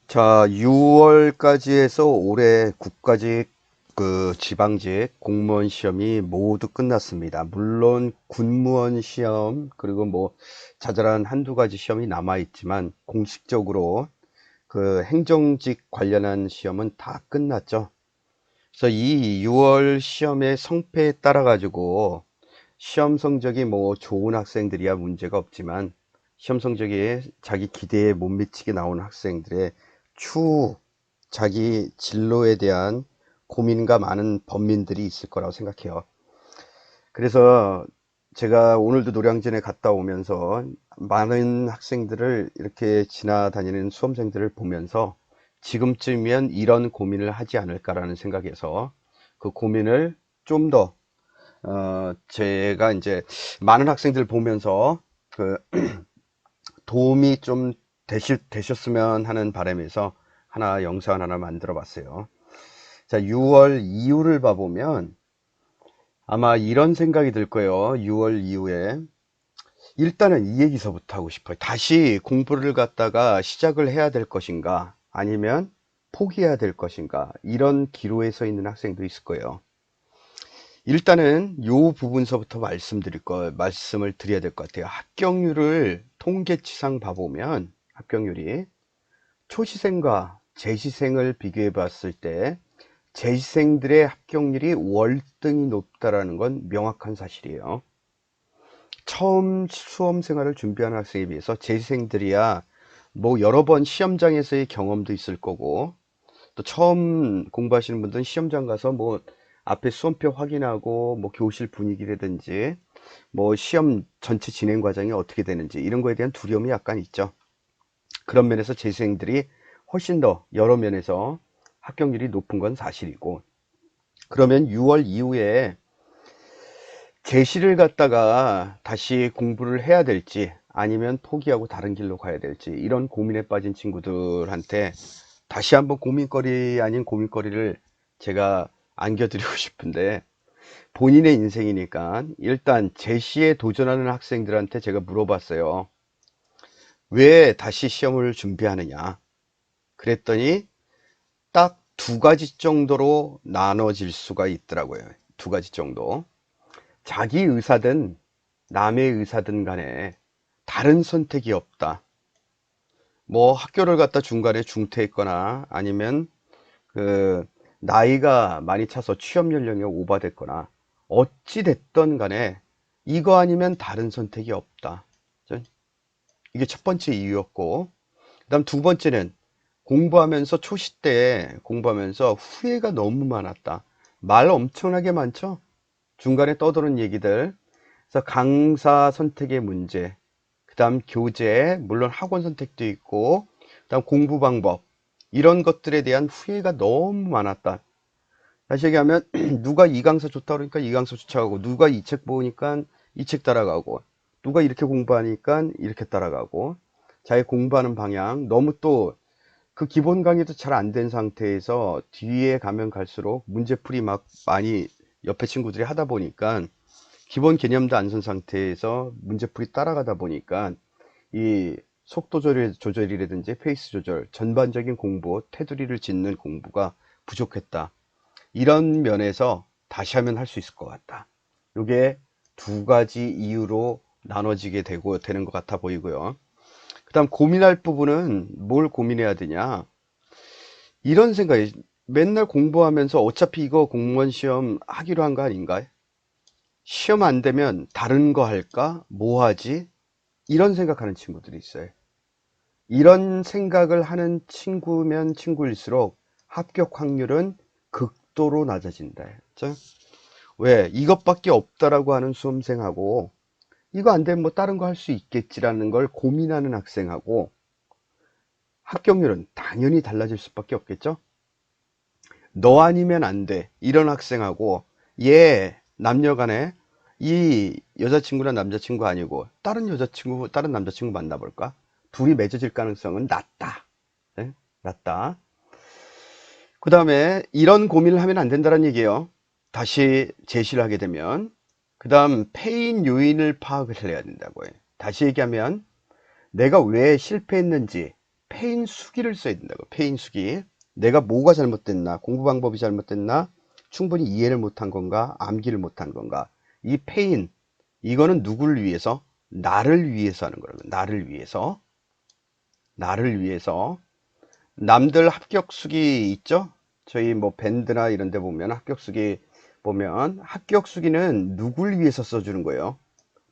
자, 6월까지 해서 올해 국가직 지방직 공무원 시험이 모두 끝났습니다. 물론 군무원 시험 그리고 뭐 자잘한 한두 가지 시험이 남아 있지만 공식적으로 그 행정직 관련한 시험은 다 끝났죠. 그래서 이 6월 시험의 성패에 따라 가지고 시험 성적이 뭐 좋은 학생들이야 문제가 없지만 시험 성적이 자기 기대에 못 미치게 나온 학생들의 추후 자기 진로에 대한 고민과 많은 범민들이 있을 거라고 생각해요. 그래서 제가 오늘도 노량진에 갔다 오면서 많은 학생들을 이렇게 지나다니는 수험생들을 보면서 지금쯤이면 이런 고민을 하지 않을까라는 생각에서 그 고민을 좀더 제가 이제 많은 학생들 보면서 그 도움이 좀 되셨으면 하는 바람에서 하나 영상 하나 만들어 봤어요. 자, 6월 이후를 봐보면 아마 이런 생각이 들 거예요. 6월 이후에. 일단은 이 얘기서부터 하고 싶어요. 다시 공부를 갖다가 시작을 해야 될 것인가, 아니면 포기해야 될 것인가, 이런 기로에 서 있는 학생도 있을 거예요. 일단은 요 부분서부터 말씀을 드려야 될 것 같아요. 합격률을 통계치상 봐보면 합격률이 초시생과 재시생을 비교해 봤을 때 재시생들의 합격률이 월등히 높다라는 건 명확한 사실이에요. 처음 수험 생활을 준비하는 학생에 비해서 재시생들이야 뭐 여러 번 시험장에서의 경험도 있을 거고, 또 처음 공부하시는 분들은 시험장 가서 뭐 앞에 수험표 확인하고 뭐 교실 분위기라든지 뭐 시험 전체 진행 과정이 어떻게 되는지 이런 거에 대한 두려움이 약간 있죠. 그런 면에서 재수생들이 훨씬 더 여러 면에서 합격률이 높은 건 사실이고, 그러면 6월 이후에 재시를 갖다가 다시 공부를 해야 될지 아니면 포기하고 다른 길로 가야 될지 이런 고민에 빠진 친구들한테 다시 한번 고민거리 아닌 고민거리를 제가 안겨드리고 싶은데, 본인의 인생이니까 일단 제시에 도전하는 학생들한테 제가 물어봤어요. 왜 다시 시험을 준비하느냐? 그랬더니 딱 두 가지 정도로 나눠질 수가 있더라고요. 두 가지 정도. 자기 의사든 남의 의사든 간에 다른 선택이 없다. 뭐 학교를 갔다 중간에 중퇴했거나 아니면 그 나이가 많이 차서 취업 연령이 오바됐거나 어찌 됐던 간에 이거 아니면 다른 선택이 없다. 이게 첫 번째 이유였고, 그다음 두 번째는 공부하면서 초시 때 공부하면서 후회가 너무 많았다. 말 엄청나게 많죠? 중간에 떠도는 얘기들. 그래서 강사 선택의 문제, 그다음 교재, 물론 학원 선택도 있고, 그다음 공부 방법, 이런 것들에 대한 후회가 너무 많았다. 다시 얘기하면 누가 이 강사 좋다 그러니까 이 강사 쫓아가고, 누가 이 책 보니까 이 책 따라가고, 누가 이렇게 공부하니까 이렇게 따라가고, 자기 공부하는 방향 너무 또 그 기본 강의도 잘 안 된 상태에서 뒤에 가면 갈수록 문제풀이 막 많이 옆에 친구들이 하다 보니까 기본 개념도 안 쓴 상태에서 문제풀이 따라가다 보니까 이 속도 조절이라든지 페이스 조절, 전반적인 공부, 테두리를 짓는 공부가 부족했다. 이런 면에서 다시 하면 할 수 있을 것 같다. 이게 두 가지 이유로 나눠지게 되는 것 같아 보이고요. 그 다음 고민할 부분은 뭘 고민해야 되냐. 이런 생각이, 맨날 공부하면서 어차피 이거 공무원 시험 하기로 한 거 아닌가? 시험 안 되면 다른 거 할까? 뭐 하지? 이런 생각하는 친구들이 있어요. 이런 생각을 하는 친구면 친구일수록 합격 확률은 극도로 낮아진다. 그렇죠? 왜? 이것밖에 없다라고 하는 수험생하고, 이거 안 되면 뭐 다른 거 할 수 있겠지라는 걸 고민하는 학생하고 합격률은 당연히 달라질 수밖에 없겠죠? 너 아니면 안 돼. 이런 학생하고, 얘 남녀 간에 이 여자친구나 남자친구 아니고 다른 여자친구, 다른 남자친구 만나볼까? 둘이 맺어질 가능성은 낮다. 네? 낮다. 그 다음에 이런 고민을 하면 안 된다는 얘기예요. 다시 제시를 하게 되면. 그 다음 패인 요인을 파악을 해야 된다고 해요. 다시 얘기하면 내가 왜 실패했는지, 페인수기를 써야 된다고. 페인수기. 내가 뭐가 잘못됐나, 공부 방법이 잘못됐나, 충분히 이해를 못한 건가, 암기를 못한 건가. 이 페인, 이거는 누구를 위해서? 나를 위해서 하는 거라고. 나를 위해서. 나를 위해서. 남들 합격수기 있죠? 저희 뭐 밴드나 이런 데 보면 합격수기 보면 합격수기는 누굴 위해서 써주는 거예요?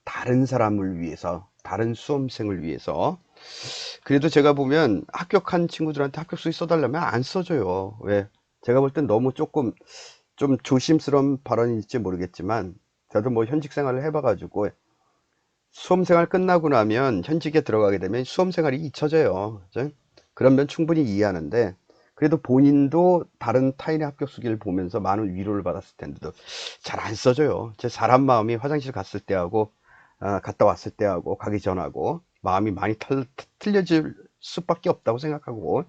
다른 사람을 위해서, 다른 수험생을 위해서. 그래도 제가 보면 합격한 친구들한테 합격수기 써달라면 안 써줘요. 왜? 제가 볼 땐 너무 조금 좀 조심스러운 발언일지 모르겠지만, 저도 뭐 현직 생활을 해봐가지고 수험생활 끝나고 나면 현직에 들어가게 되면 수험생활이 잊혀져요. 그죠? 그러면 충분히 이해하는데, 그래도 본인도 다른 타인의 합격수기를 보면서 많은 위로를 받았을 텐데도 잘 안 써줘요. 제 사람 마음이 화장실 갔을 때하고 갔다 왔을 때하고 가기 전하고 마음이 많이 틀려질 수밖에 없다고 생각하고,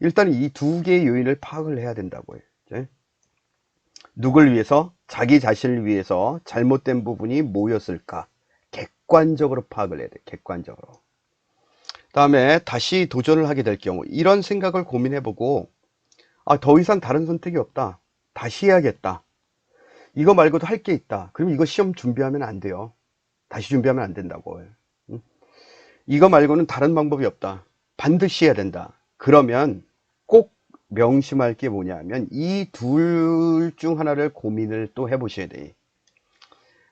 일단 이 두 개의 요인을 파악을 해야 된다고요. 이제 누굴 위해서? 자기 자신을 위해서 잘못된 부분이 뭐였을까? 객관적으로 파악을 해야 돼. 객관적으로. 다음에 다시 도전을 하게 될 경우 이런 생각을 고민해보고, 더 이상 다른 선택이 없다. 다시 해야겠다. 이거 말고도 할 게 있다. 그럼 이거 시험 준비하면 안 돼요. 다시 준비하면 안 된다고. 응? 이거 말고는 다른 방법이 없다. 반드시 해야 된다. 그러면 꼭 명심할 게 뭐냐면 이 둘 중 하나를 고민을 또 해보셔야 돼.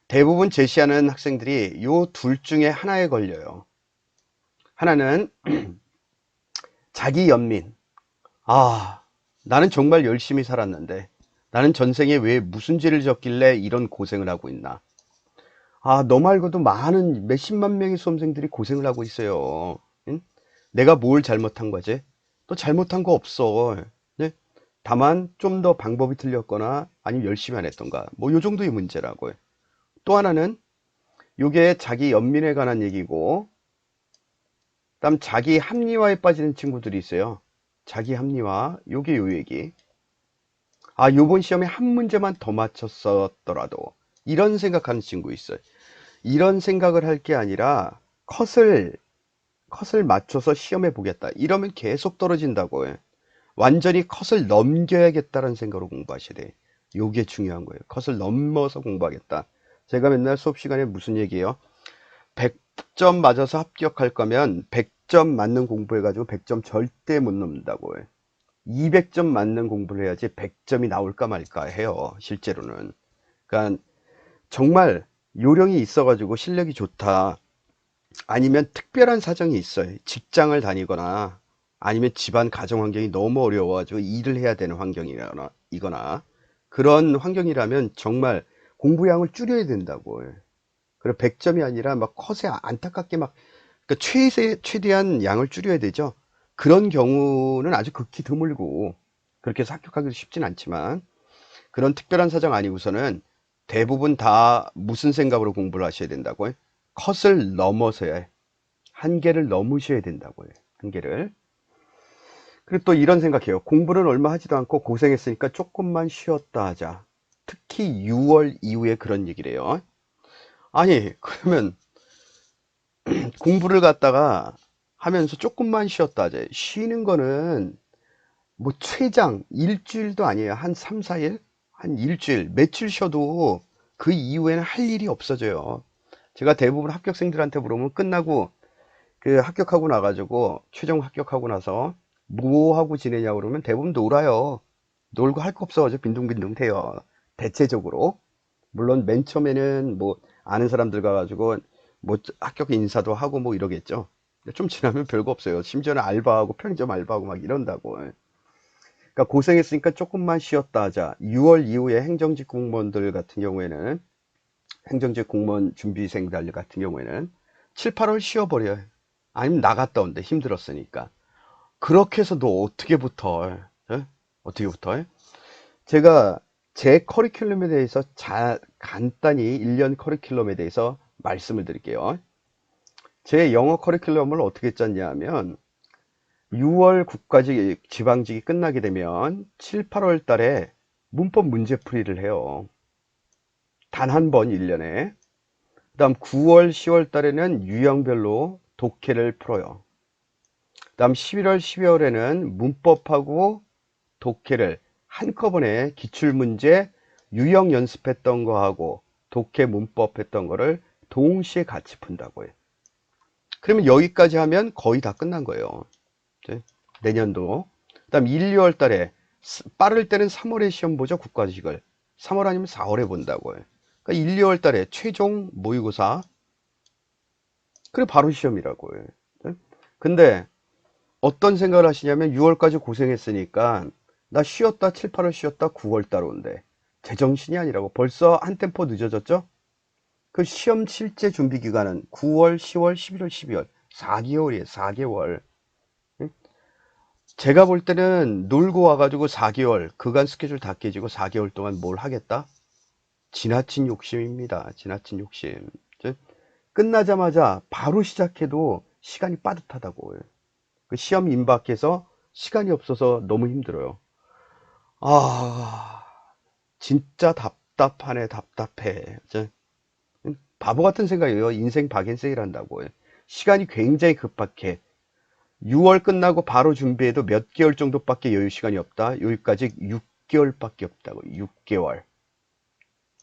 대부분 제시하는 학생들이 요 둘 중에 하나에 걸려요. 하나는 자기 연민. 나는 정말 열심히 살았는데 나는 전생에 왜 무슨 죄를 졌길래 이런 고생을 하고 있나. 너 말고도 많은 몇십만 명의 수험생들이 고생을 하고 있어요. 응? 내가 뭘 잘못한 거지? 또 잘못한 거 없어. 네? 다만 좀 더 방법이 틀렸거나 아니면 열심히 안 했던가. 뭐 요 정도의 문제라고요. 또 하나는 요게 자기 연민에 관한 얘기고, 다음 자기 합리화에 빠지는 친구들이 있어요. 자기 합리화. 요게 요 얘기. 요번 시험에 한 문제만 더 맞췄었더라도 이런 생각하는 친구 있어요. 이런 생각을 할 게 아니라 컷을 맞춰서 시험해 보겠다. 이러면 계속 떨어진다고 해. 완전히 컷을 넘겨야겠다는 생각으로 공부하셔야 돼. 요게 중요한 거예요. 컷을 넘어서 공부하겠다. 제가 맨날 수업 시간에 무슨 얘기해요? 100점 맞아서 합격할 거면 100점 맞는 공부해가지고 100점 절대 못 넘는다고 해. 200점 맞는 공부를 해야지 100점이 나올까 말까 해요. 실제로는. 그러니까 정말 요령이 있어가지고 실력이 좋다. 아니면 특별한 사정이 있어요. 직장을 다니거나 아니면 집안 가정 환경이 너무 어려워가지고 일을 해야 되는 환경이거나 그런 환경이라면 정말 공부량을 줄여야 된다고. 그리고 100점이 아니라 막 컷에 안타깝게 막 그러니까 최대한 양을 줄여야 되죠. 그런 경우는 아주 극히 드물고 그렇게 해서 합격하기도 쉽진 않지만, 그런 특별한 사정 아니고서는 대부분 다 무슨 생각으로 공부를 하셔야 된다고요? 컷을 넘어서야 해. 한계를 넘으셔야 된다고요. 한계를. 그리고 또 이런 생각해요. 공부는 얼마 하지도 않고 고생했으니까 조금만 쉬었다 하자. 특히 6월 이후에 그런 얘기를 해요. 아니, 그러면 공부를 갖다가 하면서 조금만 쉬었다 하자. 쉬는 거는 뭐 최장 일주일도 아니에요. 한 3, 4일? 한 일주일, 며칠 쉬어도 그 이후에는 할 일이 없어져요. 제가 대부분 합격생들한테 물으면 끝나고 그 합격하고 나가지고 최종 합격하고 나서 뭐 하고 지내냐 그러면 대부분 놀아요. 놀고 할 거 없어가지고 빈둥빈둥 돼요. 대체적으로. 물론 맨 처음에는 뭐 아는 사람들 가가지고 뭐 합격 인사도 하고 뭐 이러겠죠. 근데 좀 지나면 별거 없어요. 심지어는 알바하고 편의점 알바하고 막 이런다고. 그러니까 고생했으니까 조금만 쉬었다 하자. 6월 이후에 행정직 공무원들 같은 경우에는, 행정직 공무원 준비생들 같은 경우에는 7, 8월 쉬어버려요. 아니면 나갔다 온대. 힘들었으니까. 그렇게 해서 너 어떻게 붙어? 예? 어떻게 붙어? 제가 제 커리큘럼에 대해서 간단히 1년 커리큘럼에 대해서 말씀을 드릴게요. 제 영어 커리큘럼을 어떻게 짰냐 하면 6월 국가직 지방직이 끝나게 되면 7, 8월 달에 문법 문제풀이를 해요. 단 한 번 1년에. 그 다음 9월, 10월 달에는 유형별로 독해를 풀어요. 다음 11월, 12월에는 문법하고 독해를 한꺼번에 기출문제 유형 연습했던 거하고 독해 문법 했던 거를 동시에 같이 푼다고 해요. 그러면 여기까지 하면 거의 다 끝난 거예요. 내년도. 그다음 1, 2월 달에 빠를 때는 3월에 시험 보죠. 국가직을. 3월 아니면 4월에 본다고요. 그러니까 1, 2월 달에 최종 모의고사. 그래 바로 시험이라고요. 근데 어떤 생각을 하시냐면 6월까지 고생했으니까 나 쉬었다 7, 8월 쉬었다 9월 달 온대. 제정신이 아니라고. 벌써 한 템포 늦어졌죠? 그 시험 실제 준비 기간은 9월, 10월, 11월, 12월 4개월이에요. 4개월. 제가 볼 때는 놀고 와가지고 4개월 그간 스케줄 다 깨지고 4개월 동안 뭘 하겠다? 지나친 욕심입니다. 지나친 욕심. 끝나자마자 바로 시작해도 시간이 빠듯하다고. 그 시험 임박해서 시간이 없어서 너무 힘들어요. 아, 진짜 답답하네, 답답해. 바보 같은 생각이에요. 인생 박앤세일한다고. 시간이 굉장히 급박해. 6월 끝나고 바로 준비해도 몇 개월 정도밖에 여유 시간이 없다. 여기까지 6개월밖에 없다고. 6개월.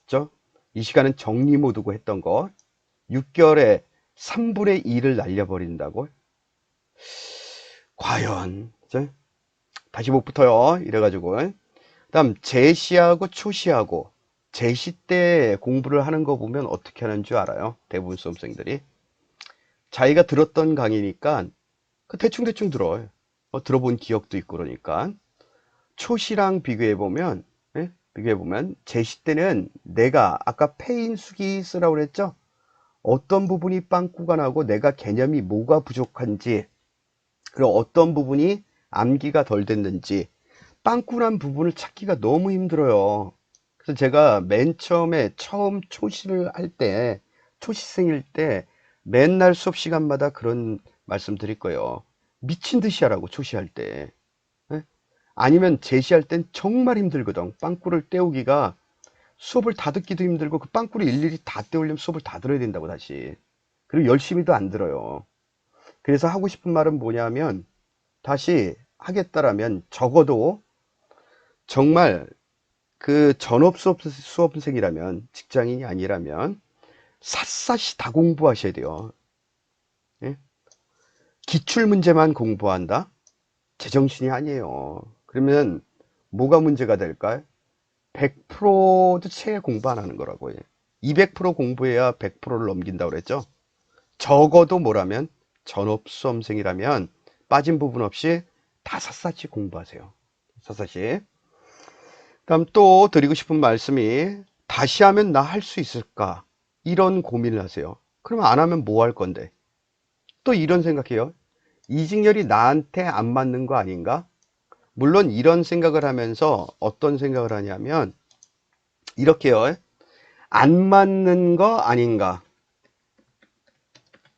그죠? 이 시간은 정리 모드고 했던 거. 6개월에 3분의 2를 날려버린다고. 과연, 그죠? 다시 못 붙어요. 이래가지고. 다음 제시하고 초시하고 제시 때 공부를 하는 거 보면 어떻게 하는 줄 알아요? 대부분 수험생들이 자기가 들었던 강의니까 대충대충 들어요. 들어본 기억도 있고 그러니까 초시랑 비교해보면 비교해보면 제시 때는 내가 아까 패인 수기 쓰라고 그랬죠? 어떤 부분이 빵꾸가 나고 내가 개념이 뭐가 부족한지 그리고 어떤 부분이 암기가 덜 됐는지 빵꾸난 부분을 찾기가 너무 힘들어요. 그래서 제가 맨 처음에 처음 초시를 할 때, 초시생일 때 맨날 수업 시간마다 그런 말씀 드릴 거예요. 미친 듯이 하라고 초시할 때. 예? 아니면 제시할 땐 정말 힘들거든. 빵꾸를 떼우기가 수업을 다 듣기도 힘들고 그 빵꾸를 일일이 다 떼우려면 수업을 다 들어야 된다고 다시. 그리고 열심히도 안 들어요. 그래서 하고 싶은 말은 뭐냐면 다시 하겠다라면 적어도 정말 그 전업 수험생이라면 직장인이 아니라면 샅샅이 다 공부하셔야 돼요. 예? 기출 문제만 공부한다? 제정신이 아니에요. 그러면 뭐가 문제가 될까요? 100%도 채 공부 안 하는 거라고요. 200% 공부해야 100%를 넘긴다고 그랬죠. 적어도 뭐라면 전업 수험생이라면 빠진 부분 없이 다 샅샅이 공부하세요. 샅샅이. 다음 또 드리고 싶은 말씀이 다시 하면 나 할 수 있을까? 이런 고민을 하세요. 그러면 안 하면 뭐 할 건데? 또 이런 생각해요. 이직열이 나한테 안 맞는 거 아닌가? 물론 이런 생각을 하면서 어떤 생각을 하냐면 이렇게요. 안 맞는 거 아닌가?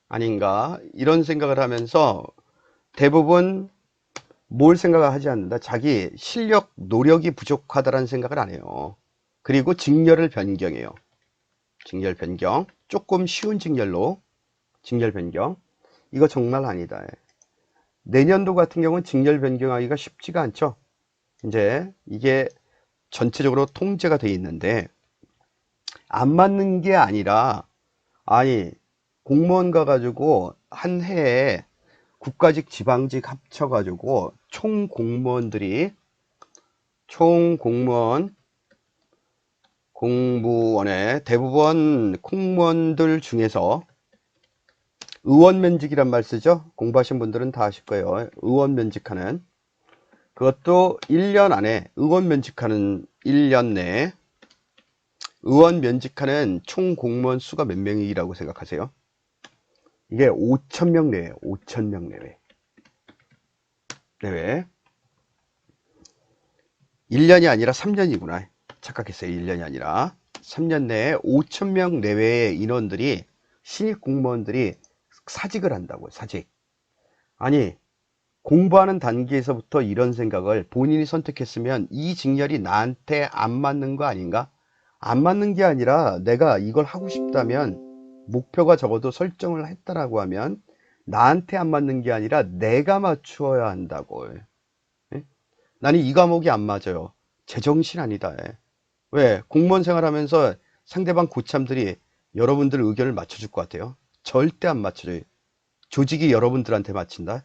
아닌가? 이런 생각을 하면서 대부분 뭘 생각을 하지 않는다. 자기 실력, 노력이 부족하다라는 생각을 안 해요. 그리고 직렬을 변경해요. 직렬 변경. 조금 쉬운 직렬로 직렬 변경. 이거 정말 아니다. 내년도 같은 경우는 직렬 변경하기가 쉽지가 않죠. 이제 이게 전체적으로 통제가 돼 있는데 안 맞는 게 아니라 아니 공무원 가가지고 한 해에 국가직 지방직 합쳐가지고 총 공무원들이 총 공무원의 대부분 공무원들 중에서 의원 면직이란 말 쓰죠. 공부하신 분들은 다 아실 거예요. 의원 면직하는 그것도 1년 안에 의원 면직하는 1년 내에 의원 면직하는 총 공무원 수가 몇 명이라고 생각하세요? 이게 5,000명 내외, 5,000명 내외. 내외. 1년이 아니라 3년이구나. 착각했어요. 1년이 아니라. 3년 내에 5,000명 내외의 인원들이, 신입 공무원들이 사직을 한다고요. 사직. 아니, 공부하는 단계에서부터 이런 생각을 본인이 선택했으면 이 직렬이 나한테 안 맞는 거 아닌가? 안 맞는 게 아니라 내가 이걸 하고 싶다면 목표가 적어도 설정을 했다라고 하면 나한테 안 맞는 게 아니라 내가 맞추어야 한다고. 예? 나는 이 과목이 안 맞아요. 제정신 아니다. 예. 왜? 공무원 생활하면서 상대방 고참들이 여러분들 의견을 맞춰줄 것 같아요? 절대 안 맞춰줘요. 조직이 여러분들한테 맞춘다?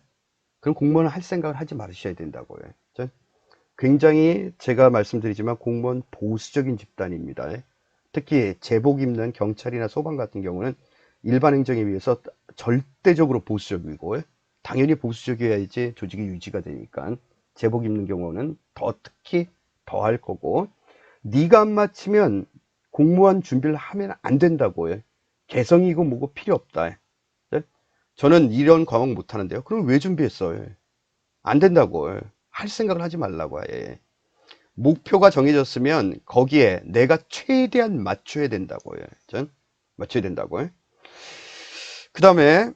그럼 공무원을 할 생각을 하지 말으셔야 된다고요. 굉장히 제가 말씀드리지만 공무원 보수적인 집단입니다. 특히 제복 입는 경찰이나 소방 같은 경우는 일반 행정에 비해서 절대적으로 보수적이고, 당연히 보수적이어야지 조직이 유지가 되니까 제복 입는 경우는 더 특히 더 할 거고, 네가 안 맞추면 공무원 준비를 하면 안 된다고요. 개성이고 뭐고 필요 없다. 저는 이런 과목 못 하는데요. 그럼 왜 준비했어요? 안 된다고. 할 생각을 하지 말라고. 아예. 목표가 정해졌으면 거기에 내가 최대한 맞춰야 된다고요. 전 맞춰야 된다고요. 그 다음에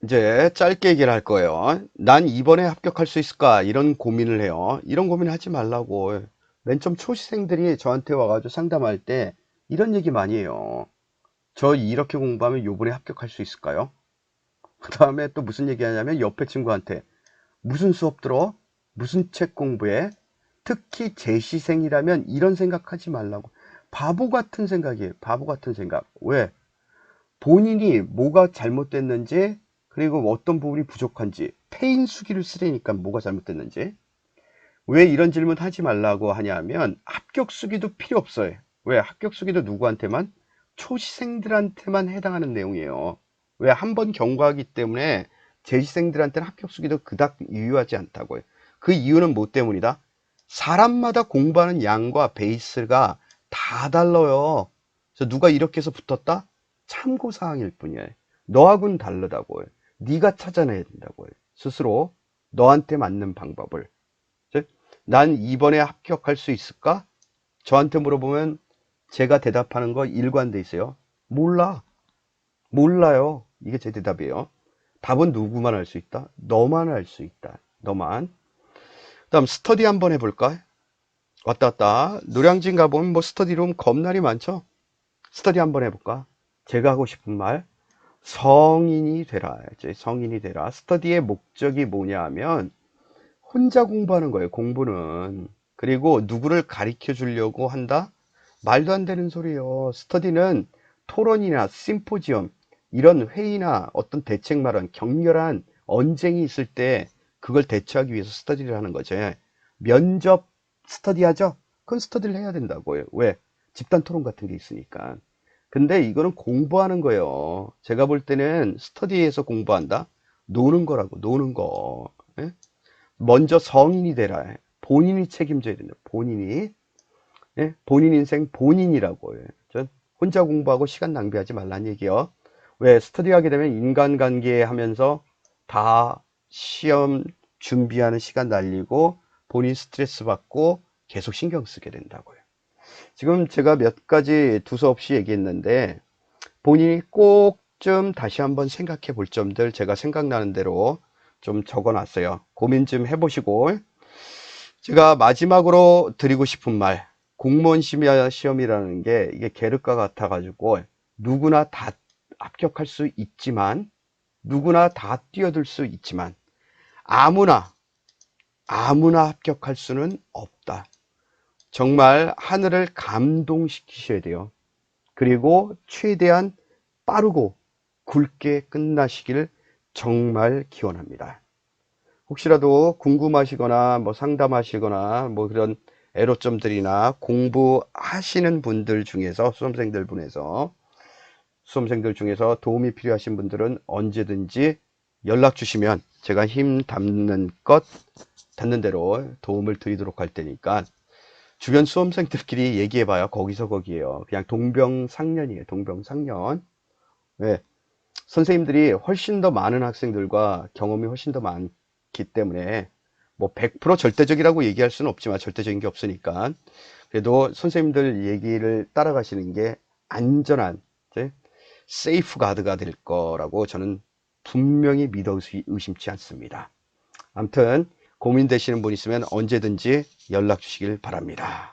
이제 짧게 얘기를 할 거예요. 난 이번에 합격할 수 있을까? 이런 고민을 해요. 이런 고민을 하지 말라고. 맨 처음 초시생들이 저한테 와가지고 상담할 때 이런 얘기 많이 해요. 저 이렇게 공부하면 요번에 합격할 수 있을까요? 그 다음에 또 무슨 얘기 하냐면 옆에 친구한테 무슨 수업 들어? 무슨 책 공부해? 특히 재시생이라면 이런 생각하지 말라고. 바보 같은 생각이에요. 바보 같은 생각. 왜? 본인이 뭐가 잘못됐는지, 그리고 어떤 부분이 부족한지, 페인수기를 쓰려니까 뭐가 잘못됐는지. 왜 이런 질문 하지 말라고 하냐면 합격수기도 필요 없어요. 왜? 합격수기도 누구한테만? 초시생들한테만 해당하는 내용이에요. 왜? 한 번 경과하기 때문에 재시생들한테는 합격수기도 그닥 유효하지 않다고요. 그 이유는 뭐 때문이다? 사람마다 공부하는 양과 베이스가 다 달라요. 그래서 누가 이렇게 해서 붙었다? 참고사항일 뿐이에요. 너하고는 다르다고요. 네가 찾아내야 된다고요. 스스로 너한테 맞는 방법을. 난 이번에 합격할 수 있을까? 저한테 물어보면 제가 대답하는 거 일관돼 있어요. 몰라. 몰라요. 이게 제 대답이에요. 답은 누구만 알 수 있다? 너만 알 수 있다. 너만. 다음 스터디 한번 해볼까? 왔다 갔다. 노량진 가보면 뭐 스터디룸 겁나리 많죠? 스터디 한번 해볼까? 제가 하고 싶은 말. 성인이 되라. 이제 성인이 되라. 스터디의 목적이 뭐냐 하면 혼자 공부하는 거예요. 공부는. 그리고 누구를 가르쳐 주려고 한다? 말도 안 되는 소리예요. 스터디는 토론이나 심포지엄, 이런 회의나 어떤 대책 마련, 격렬한 언쟁이 있을 때 그걸 대처하기 위해서 스터디를 하는 거죠. 면접 스터디 하죠? 그건 스터디를 해야 된다고요. 왜? 집단 토론 같은 게 있으니까. 근데 이거는 공부하는 거예요. 제가 볼 때는 스터디에서 공부한다? 노는 거라고, 노는 거. 예? 먼저 성인이 되라. 본인이 책임져야 된다. 본인이. 예? 본인 인생 본인이라고. 예. 전 혼자 공부하고 시간 낭비하지 말라는 얘기요. 왜? 스터디하게 되면 인간관계 하면서 다 시험 준비하는 시간 날리고 본인 스트레스 받고 계속 신경 쓰게 된다고요. 지금 제가 몇 가지 두서없이 얘기했는데 본인이 꼭 좀 다시 한번 생각해 볼 점들 제가 생각나는 대로 좀 적어 놨어요. 고민 좀 해보시고, 제가 마지막으로 드리고 싶은 말, 공무원 시험이라는 게 이게 계륵과 같아 가지고 누구나 다 합격할 수 있지만, 누구나 다 뛰어들 수 있지만 아무나 합격할 수는 없다. 정말 하늘을 감동시키셔야 돼요. 그리고 최대한 빠르고 굵게 끝나시길 정말 기원합니다. 혹시라도 궁금하시거나 뭐 상담하시거나 뭐 그런 애로점들이나 공부하시는 분들 중에서 수험생들 중에서 도움이 필요하신 분들은 언제든지 연락 주시면 제가 힘 닿는 대로 도움을 드리도록 할 테니까, 주변 수험생들끼리 얘기해봐요. 거기서 거기에요. 그냥 동병상련이에요. 동병상련. 네. 선생님들이 훨씬 더 많은 학생들과 경험이 훨씬 더 많기 때문에 뭐 100% 절대적이라고 얘기할 수는 없지만, 절대적인 게 없으니까 그래도 선생님들 얘기를 따라가시는 게 안전한 세이프 가드가 될 거라고 저는 분명히 믿어 의심치 않습니다. 아무튼 고민되시는 분 있으면 언제든지 연락 주시길 바랍니다.